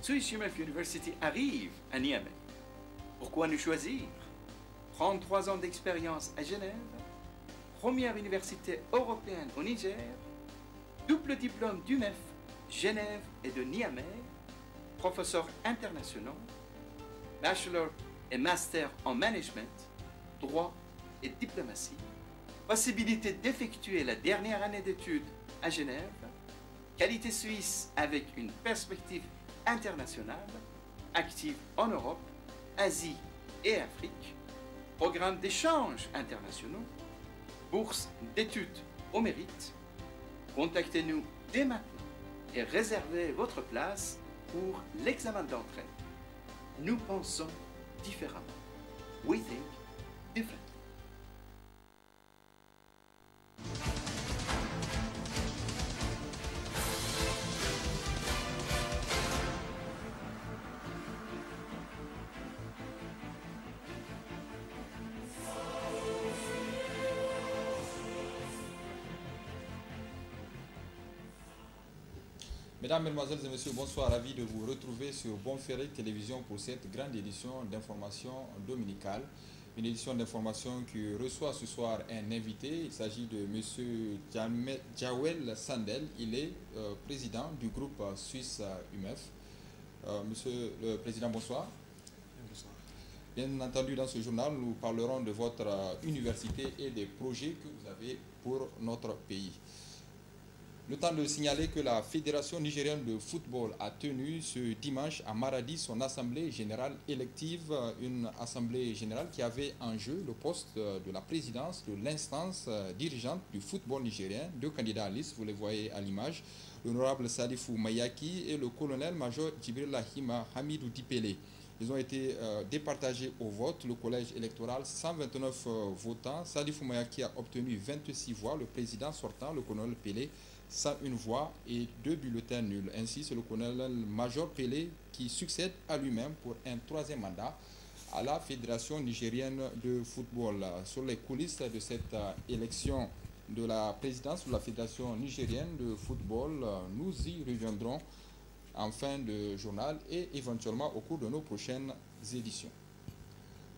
Swiss UMF University arrive à Niamey. Pourquoi nous choisir? 33 ans d'expérience à Genève, première université européenne au Niger, double diplôme d'UMF, Genève et de Niamey, professeurs internationaux, bachelor et master en management, droit et diplomatie, possibilité d'effectuer la dernière année d'études à Genève, qualité suisse avec une perspective internationale, active en Europe, Asie et Afrique, programme d'échanges internationaux, bourse d'études au mérite. Contactez-nous dès maintenant et réservez votre place pour l'examen d'entrée. Nous pensons différemment. We think differently. Mesdames, Mesdemoiselles et Messieurs, bonsoir, ravi de vous retrouver sur Bonferré Télévision pour cette grande édition d'information dominicale. Une édition d'information qui reçoit ce soir un invité. Il s'agit de M. Djawel Sandel. Il est président du groupe suisse UMF. Monsieur le Président, bonsoir. Bonsoir. Bien entendu, dans ce journal, nous parlerons de votre université et des projets que vous avez pour notre pays. Le temps de signaler que la Fédération nigérienne de football a tenu ce dimanche à Maradi son assemblée générale élective, une assemblée générale qui avait en jeu le poste de la présidence de l'instance dirigeante du football nigérien. Deux candidats à liste, vous les voyez à l'image, l'honorable Salifou Mayaki et le colonel-major Djibril Hima Hamidou Dipele. Ils ont été départagés au vote. Le collège électoral, 129 votants. Salifou Mayaki a obtenu 26 voix. Le président sortant, le colonel Pelé, 101 voix et 2 bulletins nuls. Ainsi, c'est le colonel-major Pelé qui succède à lui-même pour un troisième mandat à la Fédération nigérienne de football. Sur les coulisses de cette élection de la présidence de la Fédération nigérienne de football, nous y reviendrons en fin de journal et éventuellement au cours de nos prochaines éditions.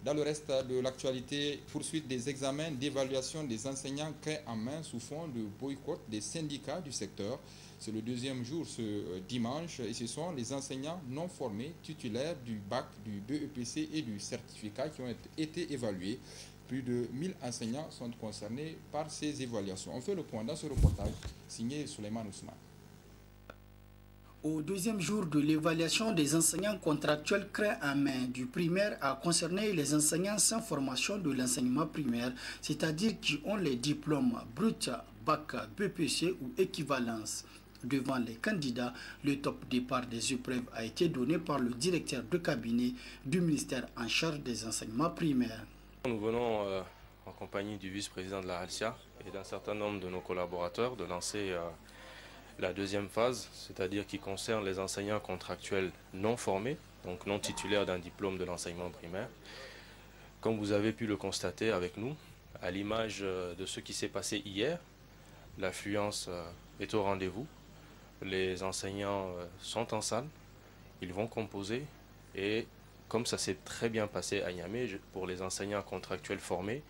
Dans le reste de l'actualité, poursuite des examens d'évaluation des enseignants clés en main sous fond de boycott des syndicats du secteur. C'est le deuxième jour ce dimanche et ce sont les enseignants non formés titulaires du bac, du BEPC et du certificat qui ont été évalués. Plus de 1000 enseignants sont concernés par ces évaluations. On fait le point dans ce reportage signé Souleymane Ousmane. Au deuxième jour de l'évaluation des enseignants contractuels clés en main du primaire a concerné les enseignants sans formation de l'enseignement primaire, c'est-à-dire qui ont les diplômes bruts, bac, BPC ou équivalence. Devant les candidats, le top départ des épreuves a été donné par le directeur de cabinet du ministère en charge des enseignements primaires. Nous venons en compagnie du vice-président de la HALCIA et d'un certain nombre de nos collaborateurs de lancer la deuxième phase, c'est-à-dire qui concerne les enseignants contractuels non formés, donc non titulaires d'un diplôme de l'enseignement primaire. Comme vous avez pu le constater avec nous, à l'image de ce qui s'est passé hier, l'affluence est au rendez-vous. Les enseignants sont en salle, ils vont composer et comme ça s'est très bien passé à Niamey, pour les enseignants contractuels formés,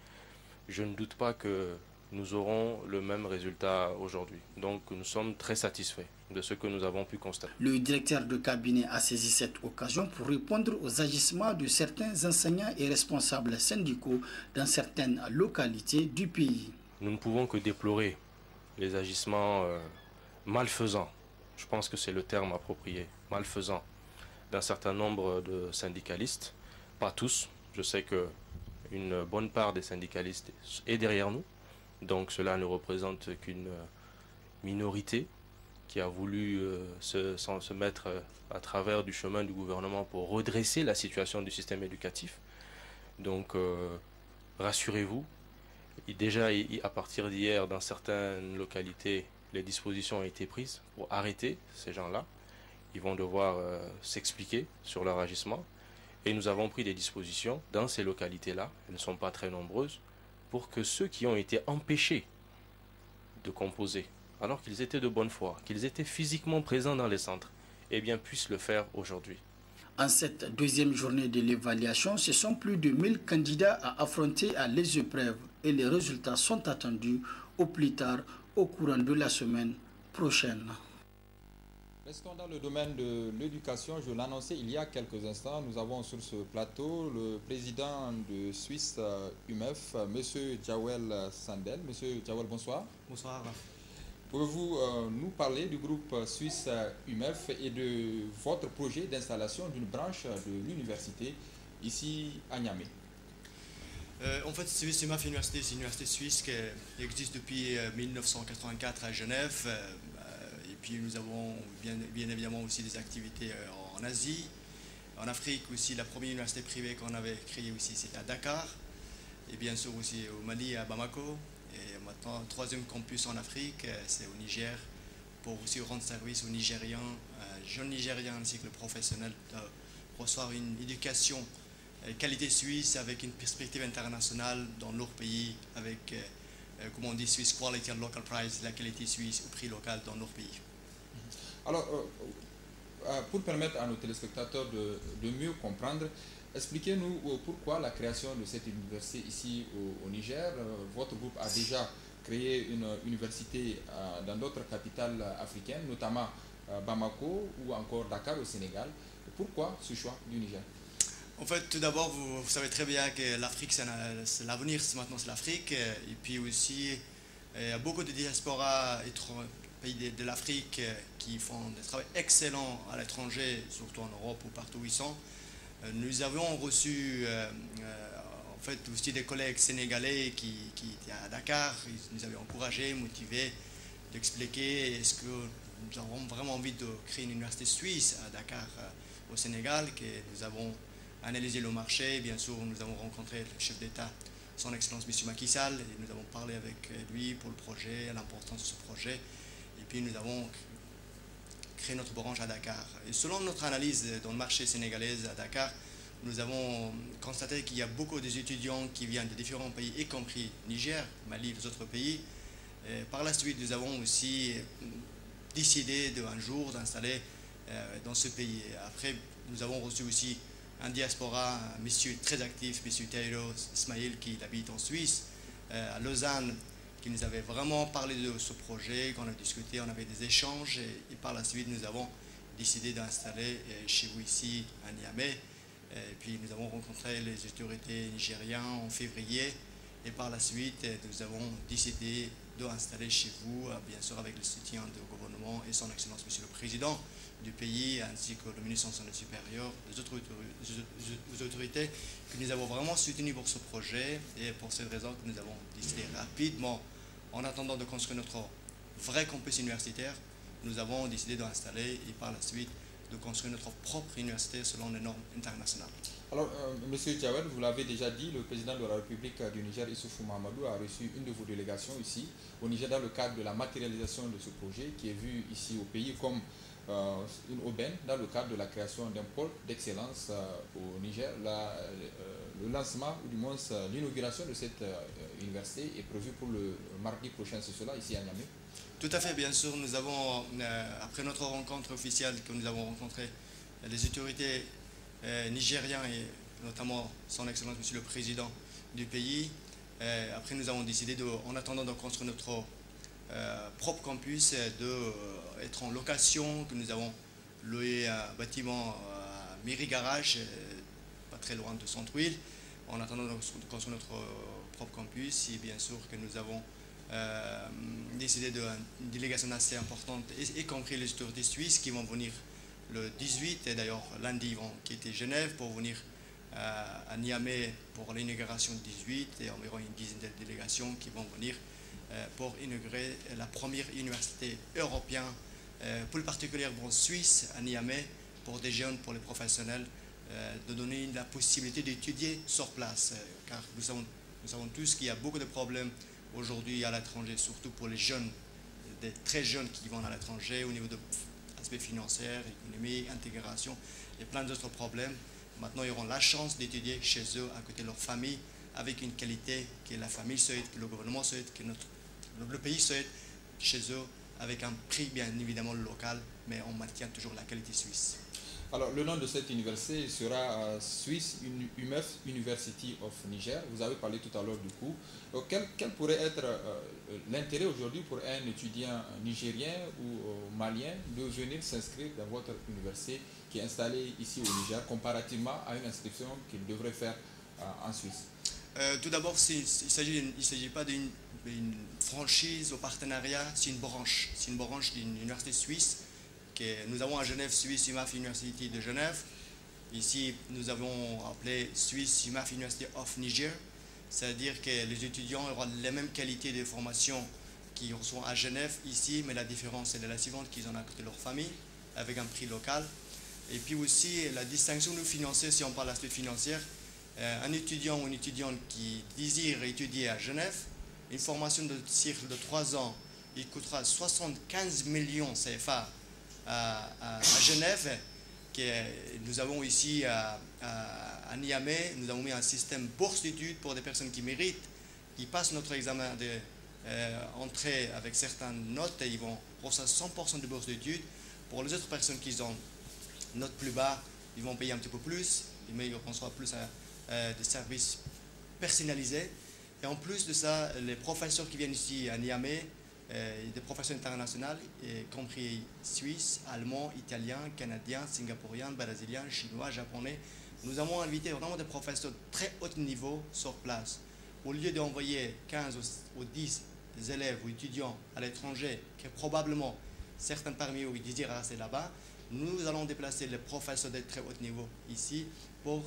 je ne doute pas que nous aurons le même résultat aujourd'hui. Donc nous sommes très satisfaits de ce que nous avons pu constater. Le directeur de cabinet a saisi cette occasion pour répondre aux agissements de certains enseignants et responsables syndicaux dans certaines localités du pays. Nous ne pouvons que déplorer les agissements malfaisants, je pense que c'est le terme approprié, malfaisants, d'un certain nombre de syndicalistes, pas tous, je sais qu'une bonne part des syndicalistes est derrière nous. Donc cela ne représente qu'une minorité qui a voulu se mettre à travers du chemin du gouvernement pour redresser la situation du système éducatif. Donc rassurez-vous, déjà à partir d'hier dans certaines localités, les dispositions ont été prises pour arrêter ces gens-là. Ils vont devoir s'expliquer sur leur agissement. Et nous avons pris des dispositions dans ces localités-là, elles ne sont pas très nombreuses, pour que ceux qui ont été empêchés de composer, alors qu'ils étaient de bonne foi, qu'ils étaient physiquement présents dans les centres puissent le faire aujourd'hui. En cette deuxième journée de l'évaluation, ce sont plus de 1000 candidats à affronter les épreuves et les résultats sont attendus au plus tard au courant de la semaine prochaine. Restons dans le domaine de l'éducation. Je l'annonçais il y a quelques instants. Nous avons sur ce plateau le président de Suisse UMEF, M. Djawel Sandel. M. Djawel, bonsoir. Bonsoir. Pouvez-vous nous parler du groupe suisse UMEF et de votre projet d'installation d'une branche de l'université ici à Niamey? En fait, Suisse UMEF Université, c'est une université suisse qui existe depuis 1984 à Genève. Et puis nous avons bien évidemment aussi des activités en Asie. En Afrique aussi, la première université privée qu'on avait créée aussi, c'était à Dakar. Et bien sûr aussi au Mali, à Bamako. Et maintenant, le troisième campus en Afrique, c'est au Niger, pour aussi rendre service aux Nigérians, jeunes Nigériens ainsi que les professionnels, de recevoir une éducation qualité suisse avec une perspective internationale dans leur pays, avec, comme on dit, Swiss Quality and Local Price, la qualité suisse au prix local dans leur pays. Alors, pour permettre à nos téléspectateurs de mieux comprendre, expliquez-nous pourquoi la création de cette université ici au Niger. Votre groupe a déjà créé une université dans d'autres capitales africaines, notamment Bamako ou encore Dakar au Sénégal. Pourquoi ce choix du Niger? En fait, tout d'abord, vous savez très bien que l'Afrique, c'est l'avenir, maintenant c'est l'Afrique. Et puis aussi, il y a beaucoup de diasporas pays de l'Afrique qui font des travaux excellents à l'étranger, surtout en Europe ou partout où ils sont. Nous avons reçu en fait aussi des collègues sénégalais qui étaient à Dakar. Ils nous avaient encouragés, motivés d'expliquer est-ce que nous avons vraiment envie de créer une université suisse à Dakar au Sénégal, que nous avons analysé le marché. Bien sûr, nous avons rencontré le chef d'État, son Excellence M. Macky Sall, et nous avons parlé avec lui pour le projet, l'importance de ce projet. Et puis nous avons créé notre branche à Dakar. Et selon notre analyse dans le marché sénégalais à Dakar, nous avons constaté qu'il y a beaucoup d'étudiants qui viennent de différents pays, y compris Niger, Mali et les autres pays. Et par la suite, nous avons aussi décidé un jour d'installer dans ce pays. Après, nous avons reçu aussi un diaspora, un monsieur très actif, monsieur Taylor Ismail, qui habite en Suisse, à Lausanne, qui nous avait vraiment parlé de ce projet, qu'on a discuté, on avait des échanges, et par la suite, nous avons décidé d'installer chez vous ici à Niamey. Et puis nous avons rencontré les autorités nigériennes en février, et par la suite, nous avons décidé d'installer chez vous, bien sûr avec le soutien du gouvernement et son Excellence Monsieur le Président du pays, ainsi que le ministre de l'Enseignement supérieur, les autorités que nous avons vraiment soutenues pour ce projet. Et pour cette raison que nous avons décidé rapidement, en attendant de construire notre vrai campus universitaire, nous avons décidé d'installer et par la suite de construire notre propre université selon les normes internationales. Alors, M. Djawel, vous l'avez déjà dit, le président de la République du Niger, Issoufou Mahamadou, a reçu une de vos délégations ici, au Niger, dans le cadre de la matérialisation de ce projet, qui est vu ici au pays comme une aubaine, dans le cadre de la création d'un pôle d'excellence au Niger. Le lancement, ou du moins l'inauguration de cette université est prévu pour le mardi prochain, c'est cela, ici à Niamey? Tout à fait, bien sûr. Nous avons, après notre rencontre officielle que nous avons rencontré les autorités nigériennes et notamment son Excellence Monsieur le Président du pays, après nous avons décidé, en attendant de construire notre propre campus, d'être en location, que nous avons loué un bâtiment à Mairie Garage, pas très loin de Centreville, en attendant de construire notre propre campus. Et bien sûr que nous avons décidé d'une délégation assez importante, y compris les autorités suisses qui vont venir le 18, et d'ailleurs lundi ils vont quitter Genève pour venir à Niamey pour l'inauguration du 18, et environ une dizaine de délégations qui vont venir pour inaugurer la première université européenne, plus particulièrement suisse, à Niamey, pour des jeunes, pour les professionnels, de donner la possibilité d'étudier sur place, car nous savons tous qu'il y a beaucoup de problèmes aujourd'hui à l'étranger, surtout pour les jeunes, des très jeunes qui vont à l'étranger au niveau de l'aspect financier, économique, intégration et plein d'autres problèmes. Maintenant, ils auront la chance d'étudier chez eux, à côté de leur famille, avec une qualité que la famille souhaite, que le gouvernement souhaite, que le pays souhaite, chez eux, avec un prix bien évidemment local, mais on maintient toujours la qualité suisse. Alors, le nom de cette université sera Swiss UMF University of Niger. Vous avez parlé tout à l'heure du coup. Quel pourrait être l'intérêt aujourd'hui pour un étudiant nigérien ou malien de venir s'inscrire dans votre université qui est installée ici au Niger, comparativement à une inscription qu'il devrait faire en Suisse? Tout d'abord, il ne s'agit pas d'une franchise ou partenariat, c'est une branche. C'est une branche d'une université suisse. Nous avons à Genève Swiss UMF University de Genève. Ici, nous avons appelé Swiss UMF University of Niger. C'est-à-dire que les étudiants auront les mêmes qualités de formation qu'ils reçoivent à Genève ici, mais la différence est la suivante, qu'ils en ont à côté de leur famille, avec un prix local. Et puis aussi, la distinction financière, si on parle d'aspect financier, un étudiant ou une étudiante qui désire étudier à Genève, une formation de cycle de 3 ans, il coûtera 75 millions CFA à Genève. Nous avons ici à Niamey, nous avons mis un système bourse d'études pour des personnes qui méritent, qui passent notre examen d'entrée avec certaines notes et ils vont recevoir 100% de bourse d'études. Pour les autres personnes qui ont notes plus bas, ils vont payer un petit peu plus, mais ils reçoivent plus de services personnalisés. Et en plus de ça, les professeurs qui viennent ici à Niamey, des professeurs internationaux, y compris suisses, allemands, italiens, canadiens, singapouriens, brésiliens, chinois, japonais. Nous avons invité vraiment des professeurs de très haut niveau sur place. Au lieu d'envoyer 15 ou 10 élèves ou étudiants à l'étranger, que probablement certains parmi eux désirent rester là-bas, nous allons déplacer les professeurs de très haut niveau ici pour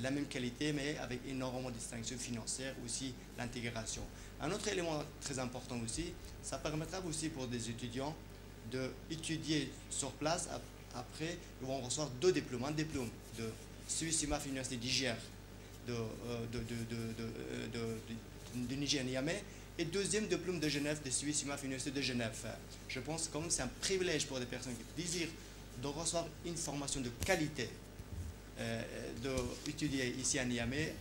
la même qualité, mais avec énormément de distinctions financières, aussi l'intégration. Un autre élément très important aussi, ça permettra aussi pour des étudiants d'étudier sur place. Après, ils vont recevoir 2 diplômes. Un diplôme de Swiss UMF University d'Iger de Niger Niamey et deuxième diplôme de Genève de Swiss UMF University de Genève. Je pense que c'est un privilège pour des personnes qui désirent de recevoir une formation de qualité, d'étudier ici à Niamey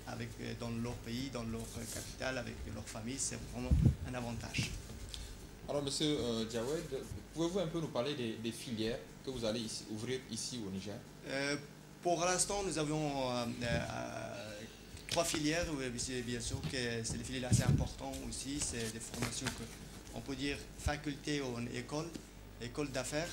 dans leur pays, dans leur capitale, avec leur famille. C'est vraiment un avantage. Alors, monsieur Djawed, pouvez-vous un peu nous parler des filières que vous allez ouvrir ici au Niger? Pour l'instant, nous avons 3 filières. Bien sûr que c'est des filières assez importantes aussi. C'est des formations qu'on peut dire faculté ou école d'affaires,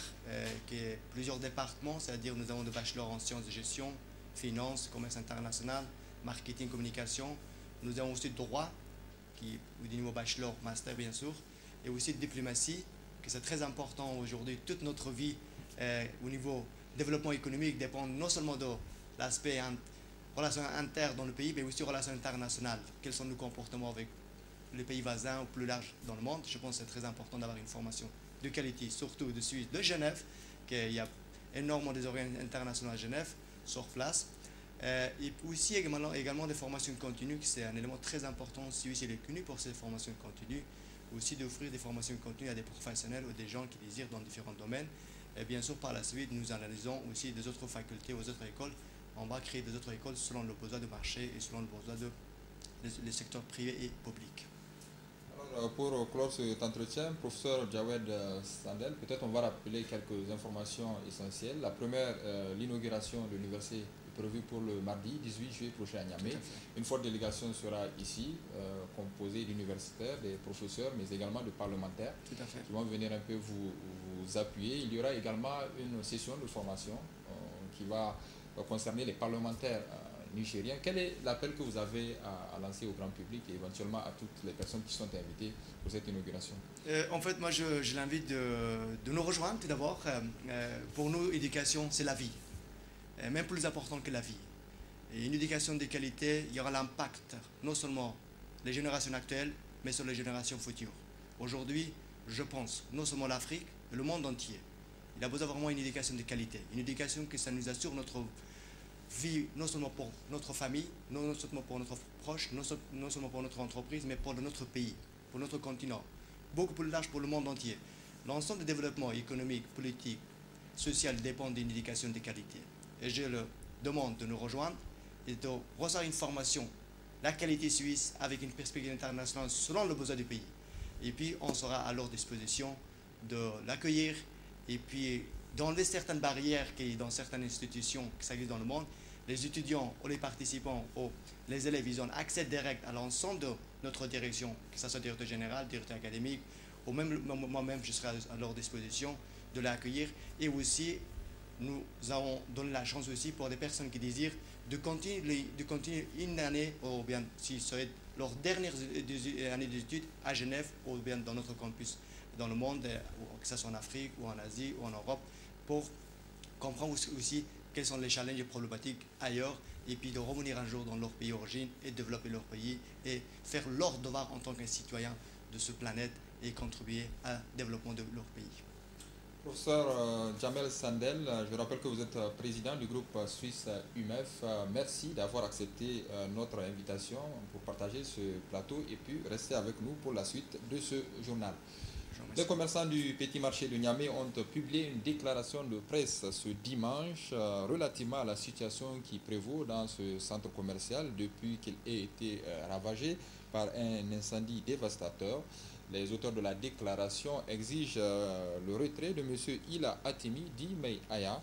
qui est plusieurs départements. C'est-à-dire nous avons des bachelors en sciences de gestion, finance, commerce international, marketing, communication. Nous avons aussi droit, qui est du niveau bachelor, master bien sûr, et aussi diplomatie, que c'est très important aujourd'hui. Toute notre vie au niveau développement économique dépend non seulement de l'aspect relations internes dans le pays, mais aussi relations internationales. Quels sont nos comportements avec les pays voisins ou plus large dans le monde? Je pense que c'est très important d'avoir une formation de qualité, surtout de Suisse, de Genève, qu'il y a énormément des organismes internationaux à Genève, sur place. Et aussi également des formations continues, c'est un élément très important. Suisse est connu pour ces formations continues, aussi d'offrir des formations continues à des professionnels ou des gens qui désirent dans différents domaines. Et bien sûr, par la suite, nous analysons aussi des autres facultés, aux autres écoles. On va créer des autres écoles selon le besoin du marché et selon le besoin des secteurs privés et publics. Alors, pour clore cet entretien, professeur Djawed Sandel, peut-être on va rappeler quelques informations essentielles. La première, l'inauguration de l'université est prévue pour le mardi 18 juillet prochain à Niamey. Une forte délégation sera ici, composée d'universitaires, des professeurs, mais également de parlementaires qui vont venir un peu vous appuyer. Il y aura également une session de formation qui va concerner les parlementaires nigériens. Quel est l'appel que vous avez à lancer au grand public et éventuellement à toutes les personnes qui sont invitées pour cette inauguration? En fait, moi, je l'invite de nous rejoindre tout d'abord. Pour nous, l'éducation, c'est la vie. Même plus important que la vie. Et une éducation de qualité, il y aura l'impact, non seulement les générations actuelles, mais sur les générations futures. Aujourd'hui, je pense, non seulement l'Afrique, mais le monde entier. Il a besoin vraiment d'une éducation de qualité. Une éducation que ça nous assure notre vie, non seulement pour notre famille, non seulement pour notre proche, non seulement pour notre entreprise, mais pour notre pays, pour notre continent. Beaucoup plus large pour le monde entier. L'ensemble du développement économique, politique, social dépend d'une éducation de qualité. Et je le demande de nous rejoindre et de recevoir une formation, la qualité suisse, avec une perspective internationale selon le besoin du pays. Et puis, on sera à leur disposition de l'accueillir et puis d'enlever certaines barrières qui dans certaines institutions qui existent dans le monde. Les étudiants ou les participants ou les élèves, ils ont accès direct à l'ensemble de notre direction, que ce soit directeur général, directeur académique, ou même moi-même, je serai à leur disposition de l'accueillir. Et aussi, nous avons donné la chance aussi pour des personnes qui désirent de continuer une année, ou bien si ce serait leur dernière année d'études à Genève, ou bien dans notre campus dans le monde, que ce soit en Afrique ou en Asie ou en Europe, pour comprendre aussi quels sont les challenges et problématiques ailleurs, et puis de revenir un jour dans leur pays d'origine et développer leur pays et faire leur devoir en tant que citoyen de ce planète et contribuer au développement de leur pays. Professeur Jamel Sandel, je rappelle que vous êtes président du groupe suisse UMEF. Merci d'avoir accepté notre invitation pour partager ce plateau et puis rester avec nous pour la suite de ce journal. Les commerçants du petit marché de Niamey ont publié une déclaration de presse ce dimanche relativement à la situation qui prévaut dans ce centre commercial depuis qu'il ait été ravagé par un incendie dévastateur. Les auteurs de la déclaration exigent le retrait de M. Ila Hatimi dit Mei Aya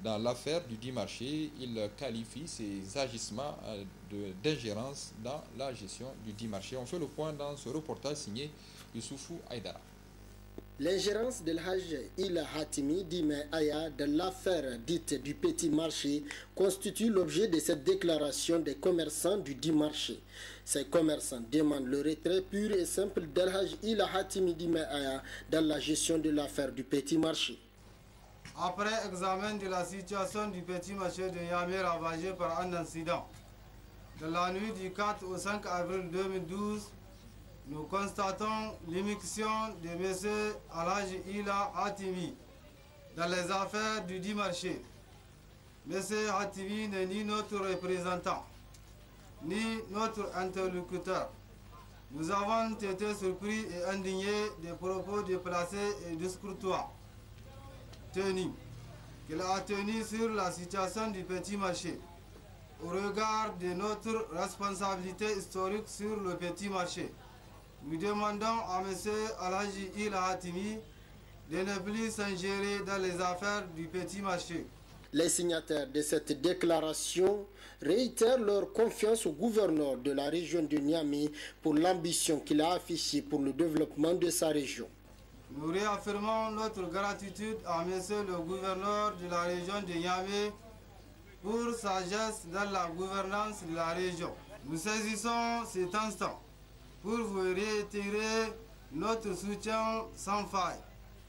dans l'affaire du dit marché. Il qualifie ses agissements d'ingérence dans la gestion du dit marché. On fait le point dans ce reportage signé Youssoufou Aïdara. L'ingérence de l'Hajj Ila Hatimi Dime Aya dans l'affaire dite du petit marché constitue l'objet de cette déclaration des commerçants du dit marché. Ces commerçants demandent le retrait pur et simple d'Al-Hajj Ila Hatimi Dime Aya dans la gestion de l'affaire du petit marché. Après examen de la situation du petit marché de Niamey ravagé par un incident, de la nuit du 4 au 5 avril 2012, nous constatons l'émission de M. Al-Hajj Ila Hatimi dans les affaires du dit marché. M. Hatimi n'est ni notre représentant, ni notre interlocuteur. Nous avons été surpris et indignés des propos déplacés et discourtois tenus qu'il a tenus sur la situation du petit marché au regard de notre responsabilité historique sur le petit marché. Nous demandons à M. Al-Hajj Ila Hatimi de ne plus s'ingérer dans les affaires du petit marché. Les signataires de cette déclaration réitèrent leur confiance au gouverneur de la région de Niamey pour l'ambition qu'il a affichée pour le développement de sa région. Nous réaffirmons notre gratitude à M. le gouverneur de la région de Niamey pour sa geste dans la gouvernance de la région. Nous saisissons cet instant pour vous réitérer notre soutien sans faille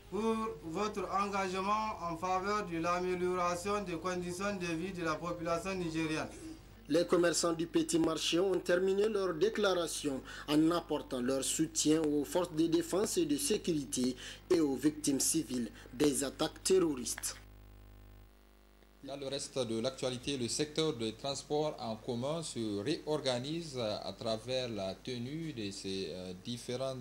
pour votre engagement en faveur de l'amélioration des conditions de vie de la population nigérienne. Les commerçants du petit marché ont terminé leur déclaration en apportant leur soutien aux forces de défense et de sécurité et aux victimes civiles des attaques terroristes. Dans le reste de l'actualité, le secteur des transports en commun se réorganise à travers la tenue de ces différents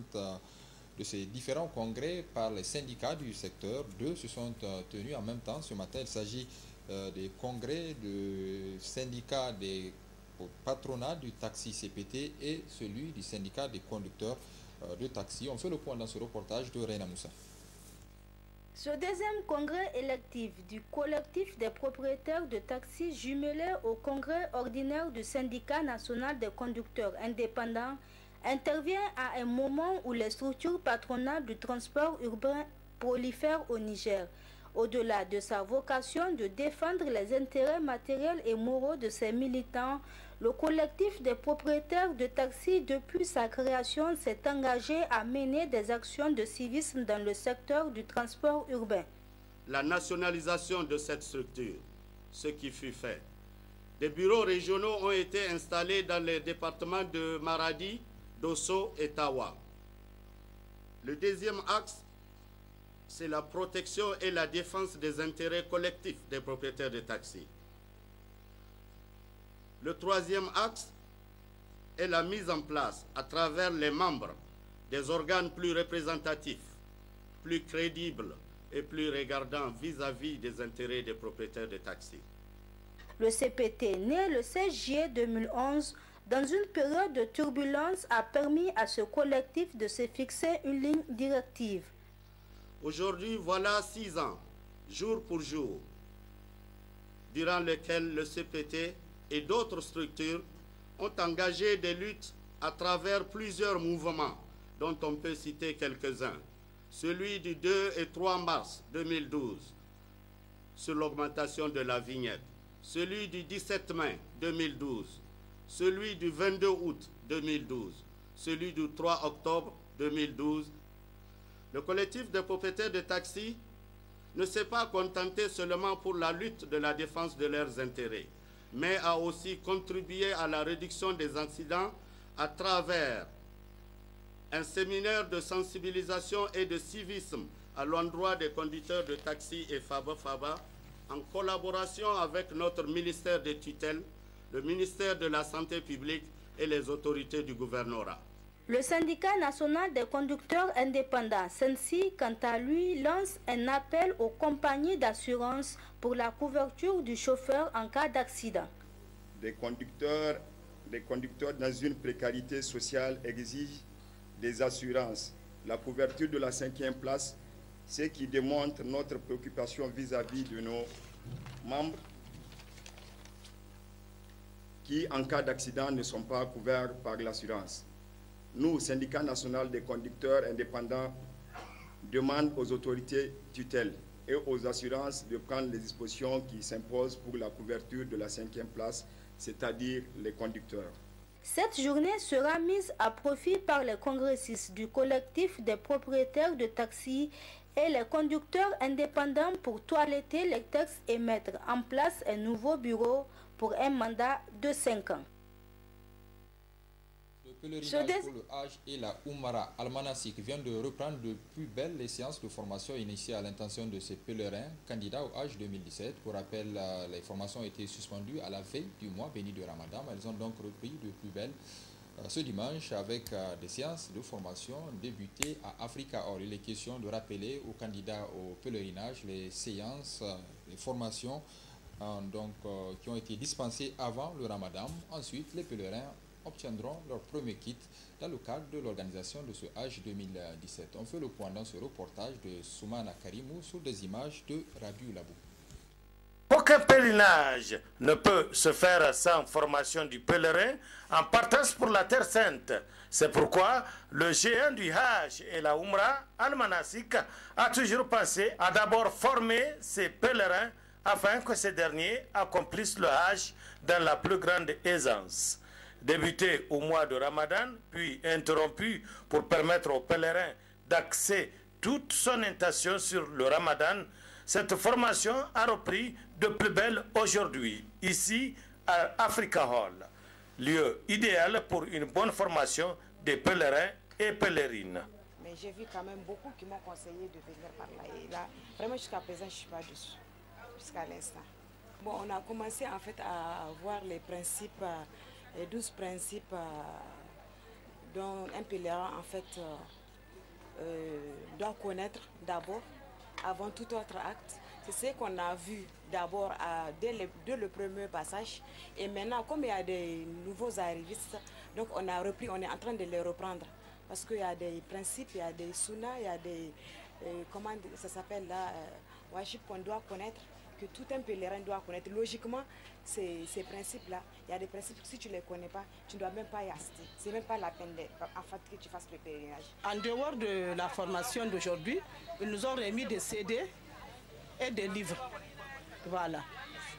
congrès par les syndicats du secteur. Deux se sont tenus en même temps ce matin. Il s'agit des congrès du syndicat des patronats du taxi CPT et celui du syndicat des conducteurs de taxi. On fait le point dans ce reportage de Reina Moussa. Ce deuxième congrès électif du collectif des propriétaires de taxis jumelé au congrès ordinaire du syndicat national des conducteurs indépendants intervient à un moment où les structures patronales du transport urbain prolifèrent au Niger. Au-delà de sa vocation de défendre les intérêts matériels et moraux de ses militants, le collectif des propriétaires de taxis, depuis sa création, s'est engagé à mener des actions de civisme dans le secteur du transport urbain. La nationalisation de cette structure, ce qui fut fait. Des bureaux régionaux ont été installés dans les départements de Maradi, Dosso et Tawa. Le deuxième axe, c'est la protection et la défense des intérêts collectifs des propriétaires de taxis. Le troisième axe est la mise en place, à travers les membres, des organes plus représentatifs, plus crédibles et plus regardants vis-à-vis des intérêts des propriétaires de taxis. Le CPT, né le 16 juillet 2011, dans une période de turbulence, a permis à ce collectif de se fixer une ligne directive. Aujourd'hui, voilà 6 ans, jour pour jour, durant lesquels le CPT et d'autres structures ont engagé des luttes à travers plusieurs mouvements, dont on peut citer quelques-uns. Celui du 2 et 3 mars 2012, sur l'augmentation de la vignette. Celui du 17 mai 2012. Celui du 22 août 2012. Celui du 3 octobre 2012. Le collectif des propriétaires de taxis ne s'est pas contenté seulement pour la lutte de la défense de leurs intérêts, mais a aussi contribué à la réduction des accidents à travers un séminaire de sensibilisation et de civisme à l'endroit des conducteurs de taxi et Faba, en collaboration avec notre ministère des tutelles, le ministère de la Santé publique et les autorités du gouvernorat. Le syndicat national des conducteurs indépendants, SENSI, quant à lui, lance un appel aux compagnies d'assurance pour la couverture du chauffeur en cas d'accident. Les conducteurs dans une précarité sociale exigent des assurances, la couverture de la 5e place, ce qui démontre notre préoccupation vis-à-vis de nos membres qui, en cas d'accident, ne sont pas couverts par l'assurance. Nous, syndicat national des conducteurs indépendants, demandons aux autorités tutelles et aux assurances de prendre les dispositions qui s'imposent pour la couverture de la 5e place, c'est-à-dire les conducteurs. Cette journée sera mise à profit par les congressistes du collectif des propriétaires de taxis et les conducteurs indépendants pour toiletter les textes et mettre en place un nouveau bureau pour un mandat de 5 ans. Le pèlerinage pour le Hajj et la Oumara Al-Manasik vient de reprendre de plus belle les séances de formation initiées à l'intention de ces pèlerins candidats au Hajj 2017. Pour rappel, les formations ont été suspendues à la veille du mois béni de Ramadan. Elles ont donc repris de plus belle ce dimanche avec des séances de formation débutées à Africa Or. Il est question de rappeler aux candidats au pèlerinage les séances, les formations qui ont été dispensées avant le Ramadan. Ensuite, les pèlerins obtiendront leur premier kit dans le cadre de l'organisation de ce Hajj 2017. On fait le point dans ce reportage de Soumana Karimou sur des images de Rabiou Labou. Aucun pèlerinage ne peut se faire sans formation du pèlerin en partance pour la Terre Sainte. C'est pourquoi le géant du Hajj et la Oumra Al-Manasik a toujours pensé à d'abord former ses pèlerins afin que ces derniers accomplissent le Hajj dans la plus grande aisance. Débuté au mois de Ramadan, puis interrompu pour permettre aux pèlerins d'axer toute son intention sur le Ramadan, cette formation a repris de plus belle aujourd'hui, ici à Africa Hall, lieu idéal pour une bonne formation des pèlerins et pèlerines. Mais j'ai vu quand même beaucoup qui m'ont conseillé de venir par là. Et là, vraiment jusqu'à présent, je ne suis pas dessus, jusqu'à l'instant. Bon, on a commencé en fait à voir les principes, les 12 principes dont un pèlerin en fait doit connaître d'abord, avant tout autre acte. C'est ce qu'on a vu d'abord dès le premier passage. Et maintenant, comme il y a des nouveaux arrivistes, donc on a repris, on est en train de les reprendre. Parce qu'il y a des principes, il y a des sunnas, il y a des, comment ça s'appelle là, wajib qu'on doit connaître, que tout un pèlerin doit connaître. Logiquement, ces principes-là, il y a des principes que si tu ne les connais pas, tu ne dois même pas y assister. Ce n'est même pas la peine en fait, que tu fasses le pèlerinage. En dehors de la formation d'aujourd'hui, ils nous ont remis des CD et des livres. Voilà.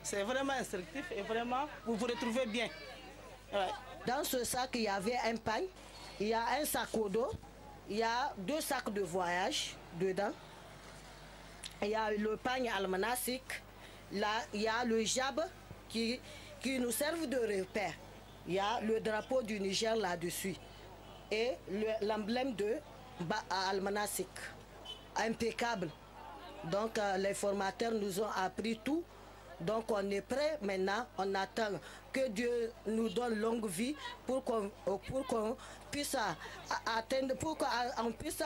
C'est vraiment instructif et vraiment, vous vous retrouvez bien. Ouais. Dans ce sac, il y avait un pain, il y a un sac au dos, il y a 2 sacs de voyage dedans. Il y a le pain Al-Manasik, là il y a le jab qui nous servent de repère. Il y a le drapeau du Niger là-dessus et l'emblème de Al-Manasik, impeccable. Donc les formateurs nous ont appris tout. Donc on est prêt maintenant, on attend que Dieu nous donne longue vie pour qu'on puisse atteindre, pour qu'on puisse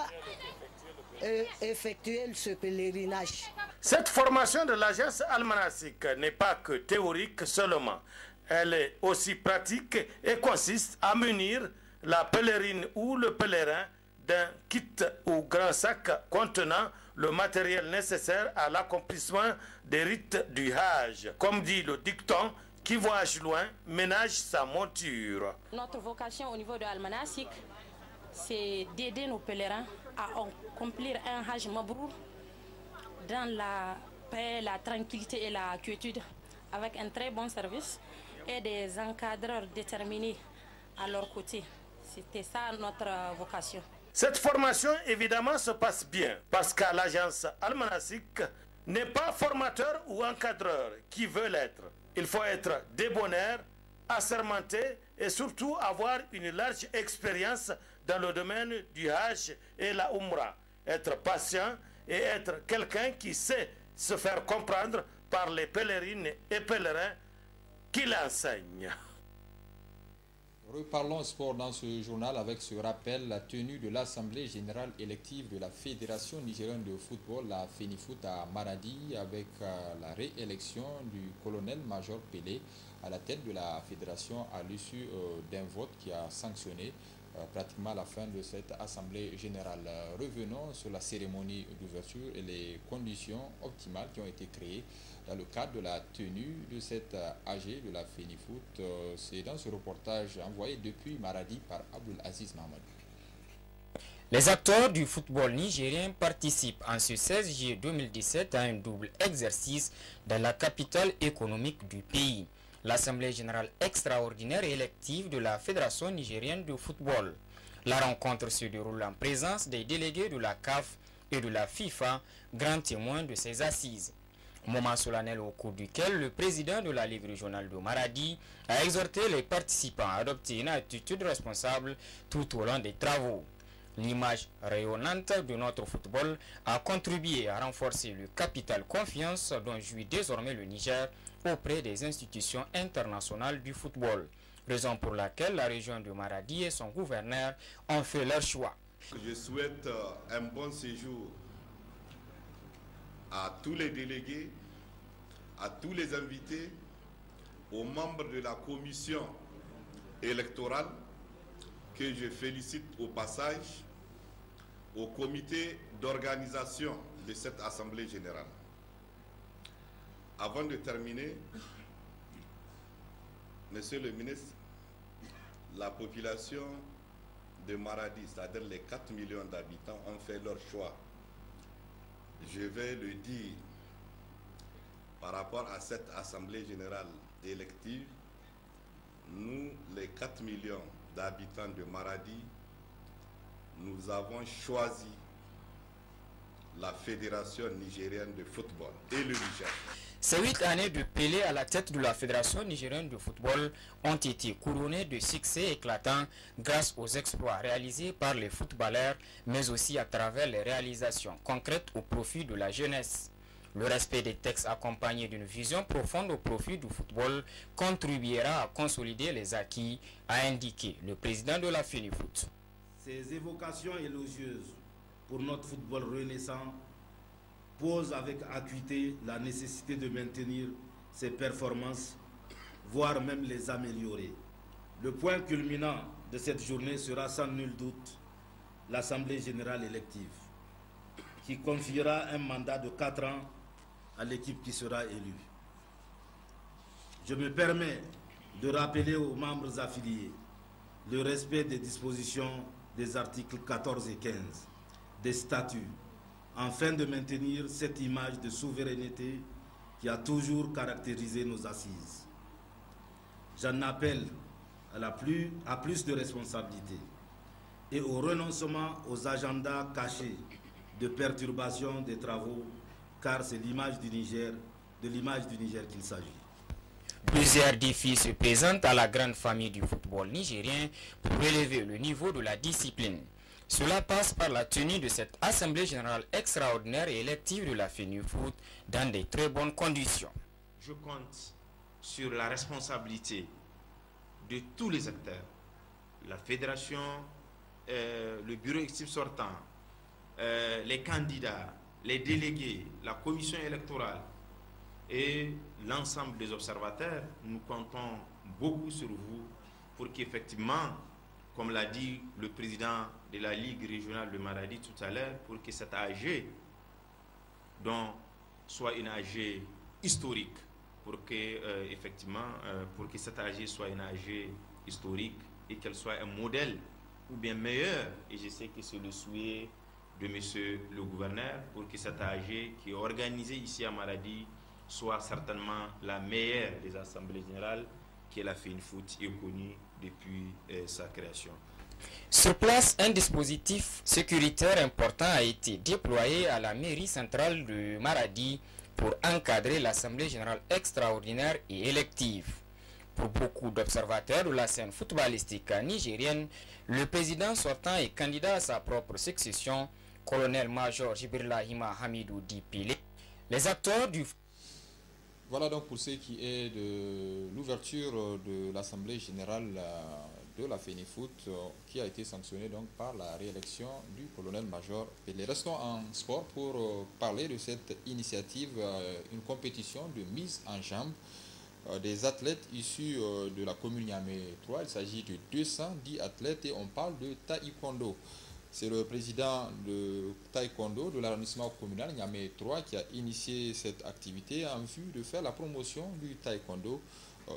effectuer ce pèlerinage. Cette formation de l'agence Al-Manasik n'est pas que théorique seulement. Elle est aussi pratique et consiste à munir la pèlerine ou le pèlerin d'un kit ou grand sac contenant le matériel nécessaire à l'accomplissement des rites du Hajj. Comme dit le dicton, qui voyage loin ménage sa monture. Notre vocation au niveau de Al-Manasik, c'est d'aider nos pèlerins à accomplir un Hajj Mabrour dans la paix, la tranquillité et la quiétude, avec un très bon service et des encadreurs déterminés à leur côté. C'était ça notre vocation. Cette formation évidemment se passe bien parce qu'à l'agence Al-Manasik n'est pas formateur ou encadreur qui veut l'être. Il faut être débonnaire, assermenté et surtout avoir une large expérience dans le domaine du Hajj et la Umrah. Être patient et être quelqu'un qui sait se faire comprendre par les pèlerines et pèlerins qui l'enseignent. Reparlons sport dans ce journal avec ce rappel, la tenue de l'Assemblée générale élective de la Fédération nigérienne de football, la FENIFOOT à Maradi, avec la réélection du colonel-major Pelé à la tête de la fédération à l'issue d'un vote qui a sanctionné pratiquement la fin de cette Assemblée générale. Revenons sur la cérémonie d'ouverture et les conditions optimales qui ont été créées dans le cadre de la tenue de cette AG de la FENIFOOT. C'est dans ce reportage envoyé depuis Maradi par Abdul Aziz Mahmoud. Les acteurs du football nigérien participent en ce 16 juillet 2017 à un double exercice dans la capitale économique du pays. L'Assemblée générale extraordinaire et élective de la Fédération nigérienne de football. La rencontre se déroule en présence des délégués de la CAF et de la FIFA, grands témoins de ces assises. Moment solennel au cours duquel le président de la Ligue régionale de Maradi a exhorté les participants à adopter une attitude responsable tout au long des travaux. L'image rayonnante de notre football a contribué à renforcer le capital confiance dont jouit désormais le Niger auprès des institutions internationales du football. Raison pour laquelle la région de Maradi et son gouverneur ont fait leur choix. Je souhaite un bon séjour à tous les délégués, à tous les invités, aux membres de la commission électorale, que je félicite au passage, au comité d'organisation de cette Assemblée générale. Avant de terminer, Monsieur le ministre, la population de Maradi, c'est-à-dire les 4 millions d'habitants, ont fait leur choix. Je vais le dire par rapport à cette Assemblée générale élective. Nous, les 4 millions d'habitants de Maradi, nous avons choisi la Fédération nigérienne de football et le Niger. Ces 8 années de Pelé à la tête de la Fédération nigérienne de football ont été couronnées de succès éclatants grâce aux exploits réalisés par les footballeurs, mais aussi à travers les réalisations concrètes au profit de la jeunesse. Le respect des textes accompagné d'une vision profonde au profit du football contribuera à consolider les acquis, a indiqué le président de la FENIFOOT. Ces évocations élogieuses pour notre football renaissant pose avec acuité la nécessité de maintenir ses performances, voire même les améliorer. Le point culminant de cette journée sera sans nul doute l'Assemblée générale élective, qui confiera un mandat de 4 ans à l'équipe qui sera élue. Je me permets de rappeler aux membres affiliés le respect des dispositions des articles 14 et 15 des statuts, afin de maintenir cette image de souveraineté qui a toujours caractérisé nos assises. J'en appelle à plus de responsabilité et au renoncement aux agendas cachés de perturbation des travaux, car c'est l'image du Niger, qu'il s'agit. Plusieurs défis se présentent à la grande famille du football nigérien pour élever le niveau de la discipline. Cela passe par la tenue de cette Assemblée générale extraordinaire et élective de la FENIFOOT dans de très bonnes conditions. Je compte sur la responsabilité de tous les acteurs, la fédération, le bureau exécutif sortant, les candidats, les délégués, la commission électorale et l'ensemble des observateurs. Nous comptons beaucoup sur vous pour qu'effectivement, comme l'a dit le président de la Ligue régionale de Maradi tout à l'heure, pour que cette AG dont soit une AG historique, pour que effectivement, pour que cette AG soit une AG historique et qu'elle soit un modèle ou bien meilleur, et je sais que c'est le souhait de monsieur le gouverneur, pour que cette AG qui est organisée ici à Maradi soit certainement la meilleure des assemblées générales que la FENIFOOT est connue depuis sa création. Sur place, un dispositif sécuritaire important a été déployé à la mairie centrale de Maradi pour encadrer l'Assemblée générale extraordinaire et élective. Pour beaucoup d'observateurs de la scène footballistique nigérienne, le président sortant et candidat à sa propre succession, colonel-major Jibrillahima Hamidou Dipile. Les acteurs du... Voilà donc pour ce qui est de l'ouverture de l'Assemblée générale de la FENIFOOT qui a été sanctionnée donc par la réélection du colonel-major Pelé. Restons en sport pour parler de cette initiative, une compétition de mise en jambe des athlètes issus de la commune Niamey 3. Il s'agit de 210 athlètes et on parle de taekwondo. C'est le président de taekwondo de l'arrondissement communal Niamey 3 qui a initié cette activité en vue de faire la promotion du taekwondo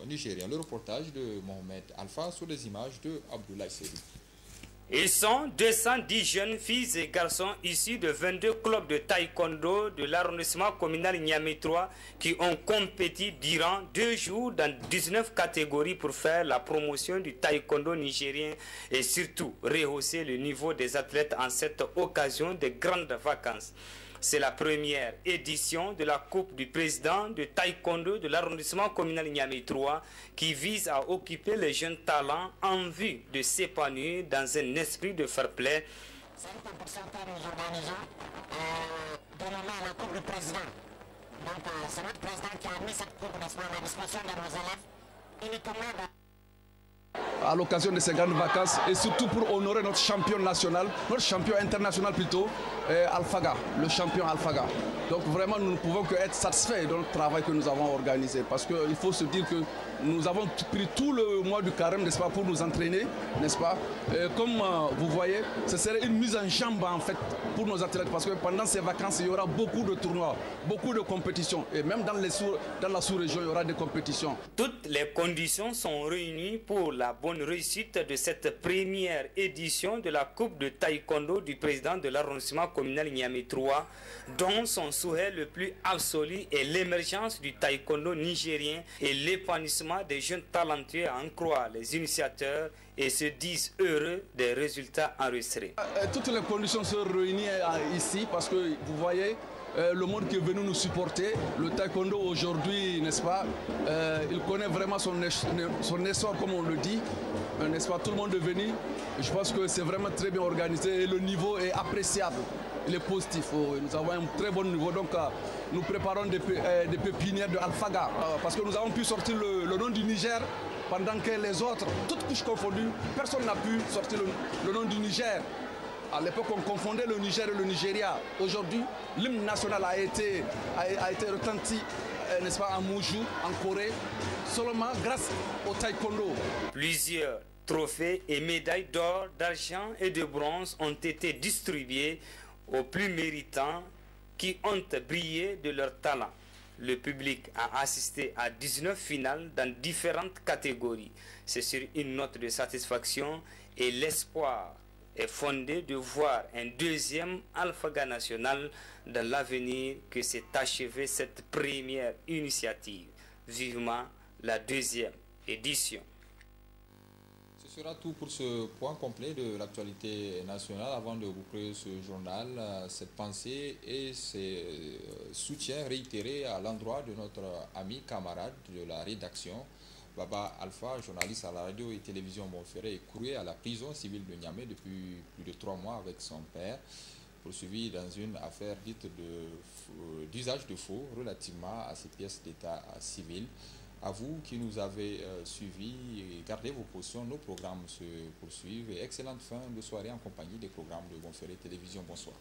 nigérien. Le reportage de Mohamed Alpha sur les images de Abdoulaye Seydou. Ils sont 210 jeunes filles et garçons issus de 22 clubs de taekwondo de l'arrondissement communal Niamey 3 qui ont compéti durant 2 jours dans 19 catégories pour faire la promotion du taekwondo nigérien et surtout rehausser le niveau des athlètes en cette occasion de grandes vacances. C'est la première édition de la Coupe du président de taekwondo de l'arrondissement communal Niamey 3 qui vise à occuper les jeunes talents en vue de s'épanouir dans un esprit de fair play. C'est une compétition que nous organisons dénommée la Coupe du président. Donc c'est notre président qui a mis cette coupe à la disposition de nos élèves uniquement à l'occasion de ces grandes vacances et surtout pour honorer notre champion national, notre champion international plutôt, Alphaga, le champion Alphaga. Donc vraiment nous ne pouvons que être satisfaits de notre travail que nous avons organisé parce qu'il faut se dire que nous avons pris tout le mois du carême, n'est-ce pas, pour nous entraîner, n'est-ce pas. Comme vous voyez, ce serait une mise en jambe en fait pour nos athlètes parce que pendant ces vacances, il y aura beaucoup de tournois, beaucoup de compétitions et même dans la sous-région, il y aura des compétitions. Toutes les conditions sont réunies pour la bonne réussite de cette première édition de la Coupe de taekwondo du président de l'arrondissement communal Niamey 3, dont son souhait le plus absolu est l'émergence du taekwondo nigérien et l'épanouissement des jeunes talentueux à en croire les initiateurs et se disent heureux des résultats enregistrés. Toutes les conditions sont réunies ici parce que vous voyez le monde qui est venu nous supporter, le taekwondo aujourd'hui, n'est-ce pas, il connaît vraiment son essor comme on le dit, n'est-ce pas, tout le monde est venu. Je pense que c'est vraiment très bien organisé et le niveau est appréciable, il est positif. Nous avons un très bon niveau, donc nous préparons des pépinières de Alphaga parce que nous avons pu sortir le nom du Niger pendant que les autres, toutes couches confondues, personne n'a pu sortir le nom du Niger. À l'époque, on confondait le Niger et le Nigeria. Aujourd'hui, l'hymne national a été retenti, n'est-ce pas, en Moujou, en Corée, seulement grâce au taekwondo. Plusieurs trophées et médailles d'or, d'argent et de bronze ont été distribués aux plus méritants qui ont brillé de leur talent. Le public a assisté à 19 finales dans différentes catégories. C'est sur une note de satisfaction et l'espoir est fondé de voir un deuxième Alphaga national dans l'avenir que s'est achevée cette première initiative. Vivement la deuxième édition. Ce sera tout pour ce point complet de l'actualité nationale. Avant de boucler ce journal, cette pensée et ces soutiens réitérés à l'endroit de notre ami camarade de la rédaction, Baba Alpha, journaliste à la radio et télévision Montferré, écroué à la prison civile de Niamey depuis plus de 3 mois avec son père, poursuivi dans une affaire dite d'usage de faux relativement à ces pièces d'état civil. À vous qui nous avez suivis, gardez vos positions, nos programmes se poursuivent et excellente fin de soirée en compagnie des programmes de Montferré Télévision. Bonsoir.